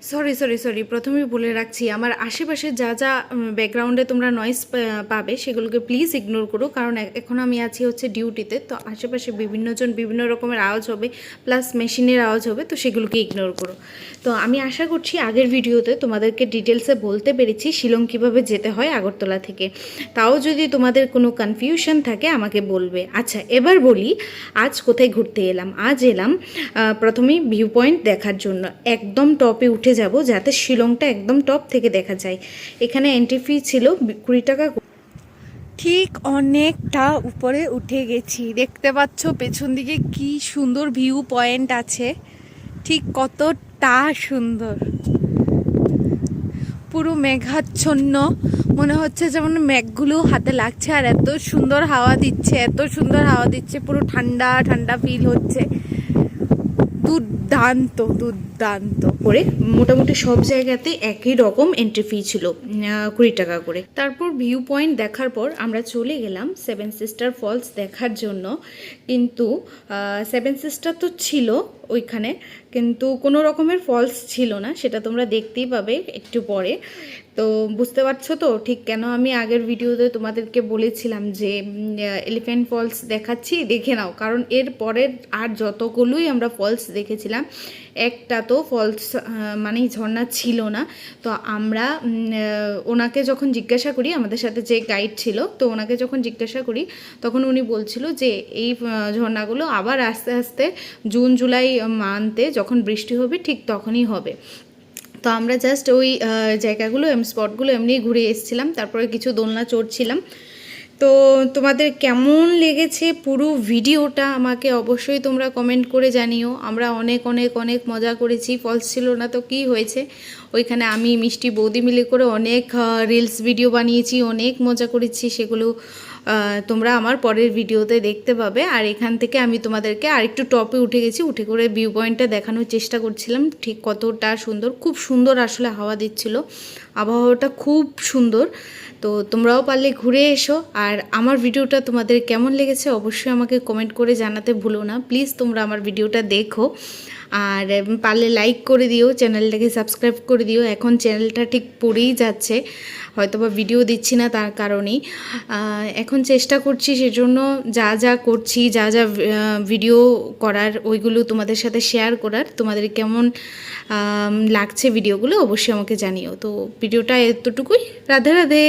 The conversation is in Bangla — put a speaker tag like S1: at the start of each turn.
S1: সরি সরি সরি, প্রথমেই বলে রাখছি, আমার আশেপাশে যা যা ব্যাকগ্রাউন্ডে তোমরা নয়েজ পাবে সেগুলোকে প্লিজ ইগনোর করো, কারণ এখন আমি আছি হচ্ছে ডিউটিতে, তো আশেপাশে বিভিন্নজন বিভিন্ন রকমের আওয়াজ হবে, প্লাস মেশিনের আওয়াজ হবে, তো সেগুলোকে ইগনোর করো। তো আমি আশা করছি আগের ভিডিওতে তোমাদেরকে ডিটেলসে বলতে পেরেছি শিলং কীভাবে যেতে হয় আগরতলা থেকে। তাও যদি তোমাদের কোনো কনফিউশন থাকে আমাকে বলবে। আচ্ছা, এবার বলি আজ কোথায় ঘুরতে এলাম। আজ এলাম প্রথমেই ভিউ পয়েন্ট দেখার জন্য। একদম টপে উঠে যাব যাতে শিলংটা একদম টপ থেকে দেখা যায়। এখানে এন্ট্রি ফি ছিল 20 টাকা। ঠিক অনেকটা উপরে উঠে গেছি, দেখতে পাচ্ছ পেছন দিকে কি সুন্দর ভিউ পয়েন্ট আছে, ঠিক কতটা সুন্দর, পুরো মেঘাচ্ছন্ন, মনে হচ্ছে যেমন মেঘগুলো হাতে লাগছে, আর এত সুন্দর হাওয়া দিচ্ছে, এত সুন্দর হাওয়া দিচ্ছে, পুরো ঠান্ডা ঠান্ডা ফিল হচ্ছে। দুর্দান্ত দুর্দান্ত করে মোটামুটি সব জায়গাতে একই রকম এন্ট্রি ফি ছিল 20 টাকা করে। তারপর ভিউ পয়েন্ট দেখার পর আমরা চলে গেলাম সেভেন সিস্টার ফলস দেখার জন্য। কিন্তু সেভেন সিস্টার তো ছিল ওইখানে, কিন্তু কোনো রকমের ফলস ছিল না, সেটা তোমরা দেখতেই পাবে একটু পরে। তো বুঝতে পারছো তো ঠিক কেন আমি আগের ভিডিওতে তোমাদেরকে বলেছিলাম যে এলিফ্যান্ট ফলস দেখাচ্ছি, দেখে নাও। কারণ এর পরের আর যতগুলোই আমরা ফলস দেখেছিলাম একটা তো ফলস মানে ঝর্ণা ছিল না। তো আমরা ওনাকে যখন জিজ্ঞাসা করি, আমাদের সাথে যে গাইড ছিল, তো ওনাকে যখন জিজ্ঞাসা করি তখন উনি বলছিল যে এই ঝর্ণাগুলো আবার আস্তে আস্তে জুন জুলাই মান্থে যখন বৃষ্টি হবে ঠিক তখনই হবে। তো আমরা জাস্ট ওই জায়গাগুলো স্পটগুলো এমনি ঘুরে এসেছিলাম, তারপরে কিছু দোলনা চড়ছিলাম। তো তোমাদের কেমন লেগেছে পুরো ভিডিওটা আমাকে অবশ্যই তোমরা কমেন্ট করে জানিও। আমরা অনেক অনেক অনেক মজা করেছি, ফলস ছিল না তো কি হয়েছে, ওইখানে আমি মিষ্টি বৌদি মিলে করে অনেক রিলস ভিডিও বানিয়েছি, অনেক মজা করেছি, সেগুলো তোমরা আমার পরের ভিডিওতে দেখতে পাবে। আর এখান থেকে আমি তোমাদেরকে আরেকটু টপে উঠে গেছি, উঠে করে ভিউ পয়েন্টটা দেখানোর চেষ্টা করছিলাম ঠিক কতটা সুন্দর, খুব সুন্দর আসলে হাওয়া দিচ্ছিল, আবহাওয়াটা খুব সুন্দর। তো তোমরাও পারলে ঘুরে এসো। আর আমার ভিডিওটা তোমাদের কেমন লেগেছে অবশ্যই আমাকে কমেন্ট করে জানাতে ভুলো না। প্লিজ তোমরা আমার ভিডিওটা দেখো, আর পারলে লাইক করে দিও, চ্যানেলটাকে সাবস্ক্রাইব করে দিও। এখন চ্যানেলটা ঠিক পড়েই যাচ্ছে, হয়তো বা ভিডিও দিচ্ছি না তার কারণেই। এখন চেষ্টা করছি, সেজন্য যা যা করছি, যা যা ভিডিও করার ওইগুলো তোমাদের সাথে শেয়ার করার। তোমাদের কেমন লাগছে ভিডিওগুলো অবশ্যই আমাকে জানিও। তো ভিডিওটা এতটুকুই, রাধে রাধে।